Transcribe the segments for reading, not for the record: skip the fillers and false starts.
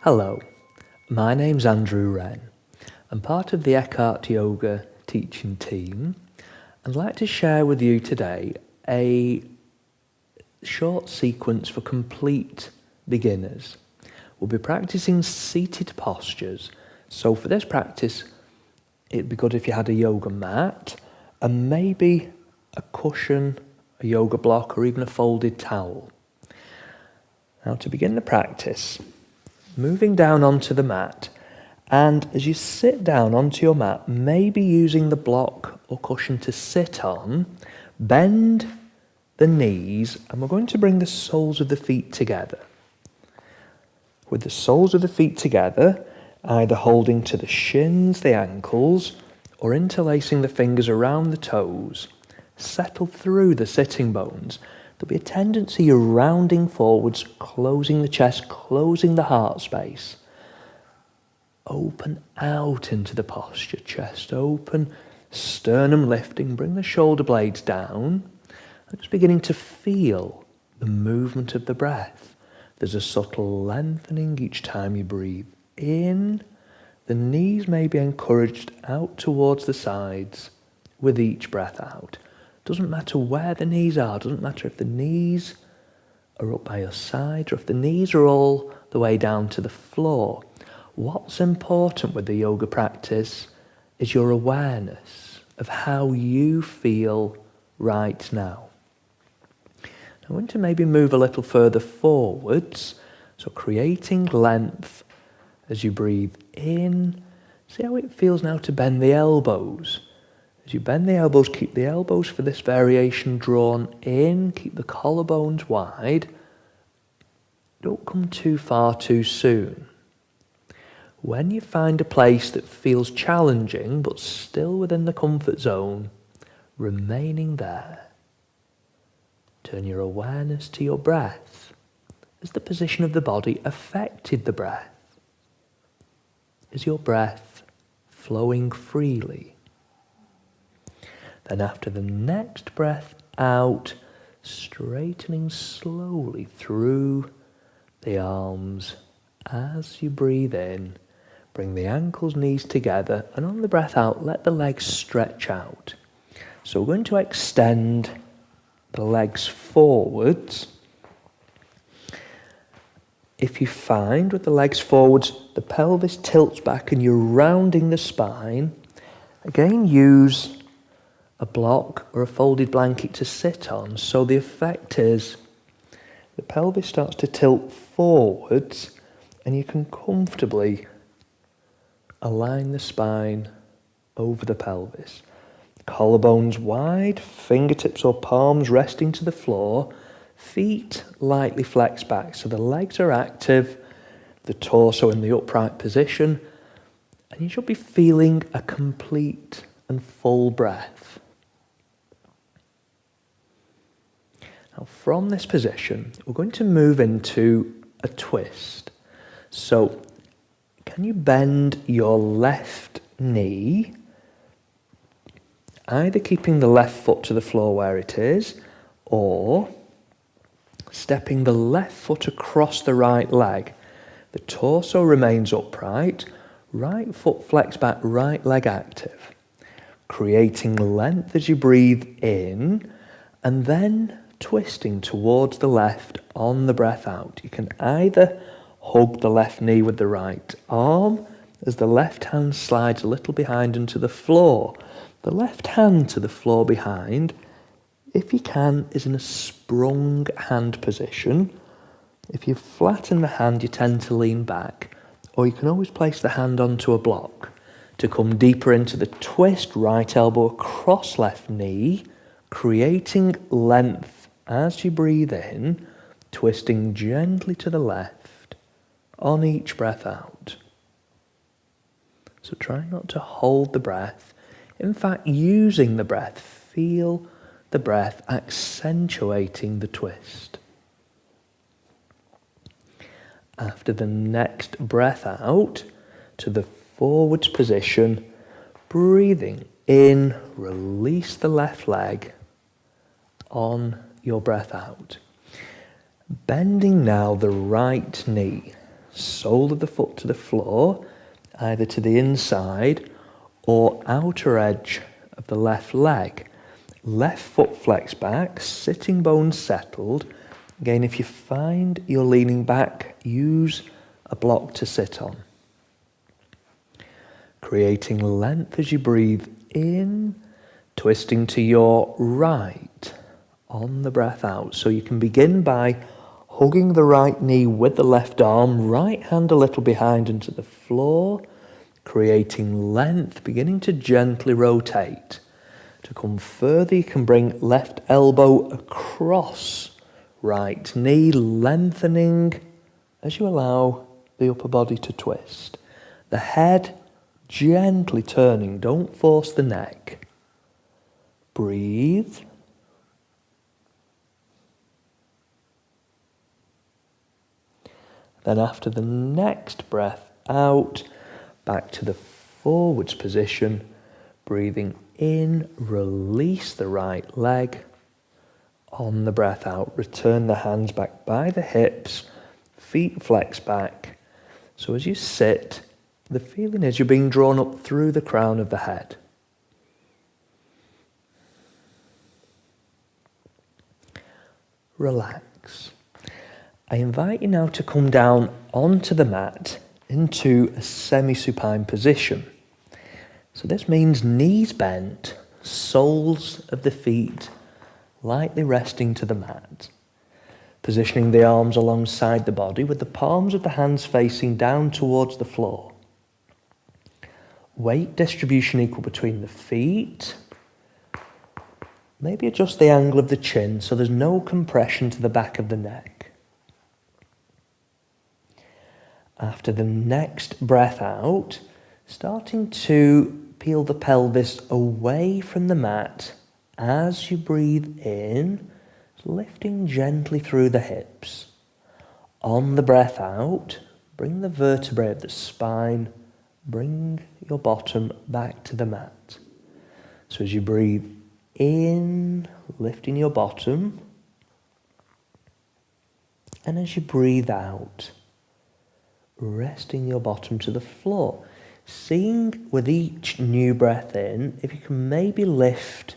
Hello, my name's Wrenn. I'm part of the Eckhart Yoga teaching team. I'd like to share with you today a short sequence for complete beginners. We'll be practicing seated postures. So for this practice, it'd be good if you had a yoga mat and maybe a cushion, a yoga block, or even a folded towel. Now to begin the practice, moving down onto the mat, and as you sit down onto your mat, maybe using the block or cushion to sit on, bend the knees, and we're going to bring the soles of the feet together. With the soles of the feet together, either holding to the shins, the ankles, or interlacing the fingers around the toes, settle through the sitting bones. There'll be a tendency you're rounding forwards, closing the chest, closing the heart space. Open out into the posture, chest open, sternum lifting, bring the shoulder blades down. And just beginning to feel the movement of the breath. There's a subtle lengthening each time you breathe in. The knees may be encouraged out towards the sides with each breath out. Doesn't matter where the knees are, doesn't matter if the knees are up by your side or if the knees are all the way down to the floor. What's important with the yoga practice is your awareness of how you feel right now. I want to maybe move a little further forwards, so creating length as you breathe in. See how it feels now to bend the elbows. As you bend the elbows, keep the elbows for this variation drawn in, keep the collarbones wide. Don't come too far too soon. When you find a place that feels challenging but still within the comfort zone, remaining there. Turn your awareness to your breath. Has the position of the body affected the breath? Is your breath flowing freely? Then after the next breath out, straightening slowly through the arms. As you breathe in, bring the ankles, knees together, and on the breath out, let the legs stretch out. So we're going to extend the legs forwards. If you find with the legs forwards, the pelvis tilts back and you're rounding the spine, again use a block or a folded blanket to sit on. So the effect is the pelvis starts to tilt forwards and you can comfortably align the spine over the pelvis. Collarbones wide, fingertips or palms resting to the floor, feet lightly flexed back. So the legs are active, the torso in the upright position, and you should be feeling a complete and full breath. Now from this position, we're going to move into a twist. So can you bend your left knee, either keeping the left foot to the floor where it is, or stepping the left foot across the right leg. The torso remains upright, right foot flexed back, right leg active. Creating length as you breathe in, and then twisting towards the left on the breath out. You can either hug the left knee with the right arm as the left hand slides a little behind and to the floor. The left hand to the floor behind, if you can, is in a sprung hand position. If you flatten the hand, you tend to lean back, or you can always place the hand onto a block. To come deeper into the twist, right elbow across left knee, creating length as you breathe in, twisting gently to the left on each breath out. So try not to hold the breath. In fact, using the breath, feel the breath accentuating the twist. After the next breath out, to the forwards position, breathing in, release the left leg on your breath out. Bending now the right knee, sole of the foot to the floor, either to the inside or outer edge of the left leg. Left foot flexed back, sitting bones settled. Again, if you find you're leaning back, use a block to sit on. Creating length as you breathe in, twisting to your right on the breath out. So you can begin by hugging the right knee with the left arm, right hand a little behind into the floor, creating length, beginning to gently rotate. To come further, you can bring left elbow across right knee, lengthening as you allow the upper body to twist. The head gently turning, don't force the neck. Breathe. Then after the next breath out, back to the forwards position, breathing in, release the right leg. On the breath out, return the hands back by the hips, feet flex back. So as you sit, the feeling is you're being drawn up through the crown of the head. Relax. I invite you now to come down onto the mat into a semi-supine position. So this means knees bent, soles of the feet lightly resting to the mat. Positioning the arms alongside the body with the palms of the hands facing down towards the floor. Weight distribution equal between the feet. Maybe adjust the angle of the chin so there's no compression to the back of the neck. After the next breath out, starting to peel the pelvis away from the mat as you breathe in, lifting gently through the hips. On the breath out, bring the vertebrae of the spine, bring your bottom back to the mat. So as you breathe in, lifting your bottom, and as you breathe out, resting your bottom to the floor. Seeing with each new breath in, if you can maybe lift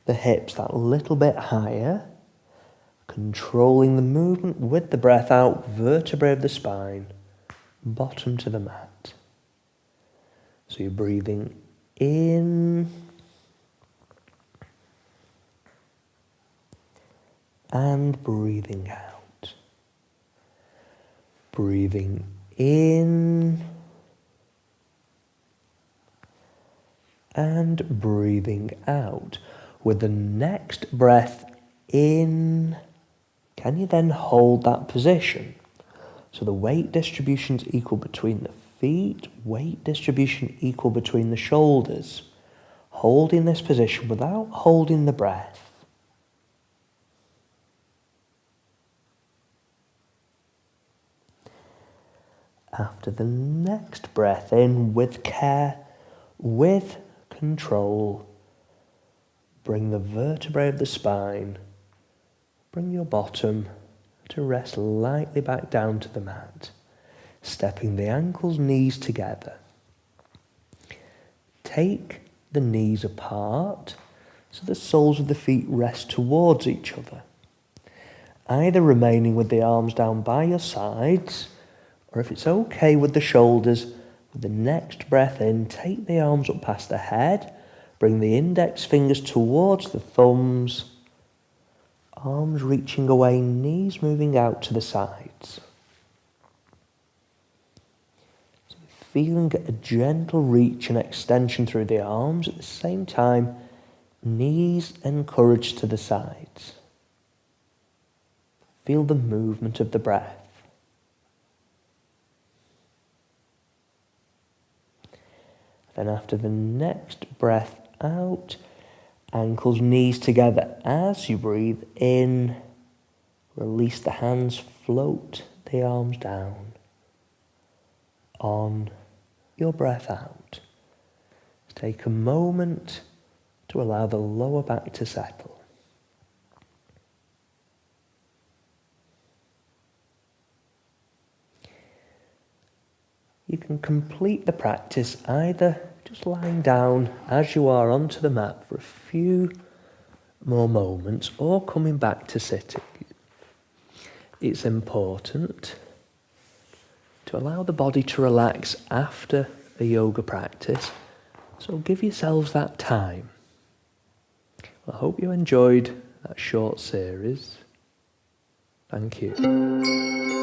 the hips that little bit higher, controlling the movement with the breath out, vertebrae of the spine, bottom to the mat. So you're breathing in and breathing out. Breathing in and breathing out. With the next breath in, can you then hold that position? So the weight distribution is equal between the feet, weight distribution equal between the shoulders. Holding this position without holding the breath. After the next breath in, with care, with control, bring the vertebrae of the spine, bring your bottom to rest lightly back down to the mat, stepping the ankles, knees together. Take the knees apart so the soles of the feet rest towards each other, either remaining with the arms down by your sides, or if it's okay with the shoulders, with the next breath in, take the arms up past the head, bring the index fingers towards the thumbs, arms reaching away, knees moving out to the sides. So feeling a gentle reach and extension through the arms, at the same time, knees encouraged to the sides. Feel the movement of the breath. Then after the next breath out, ankles, knees together as you breathe in. Release the hands, float the arms down. On your breath out, take a moment to allow the lower back to settle. You can complete the practice either just lying down as you are onto the mat for a few more moments or coming back to sitting. It's important to allow the body to relax after a yoga practice, so give yourselves that time. I hope you enjoyed that short series. Thank you.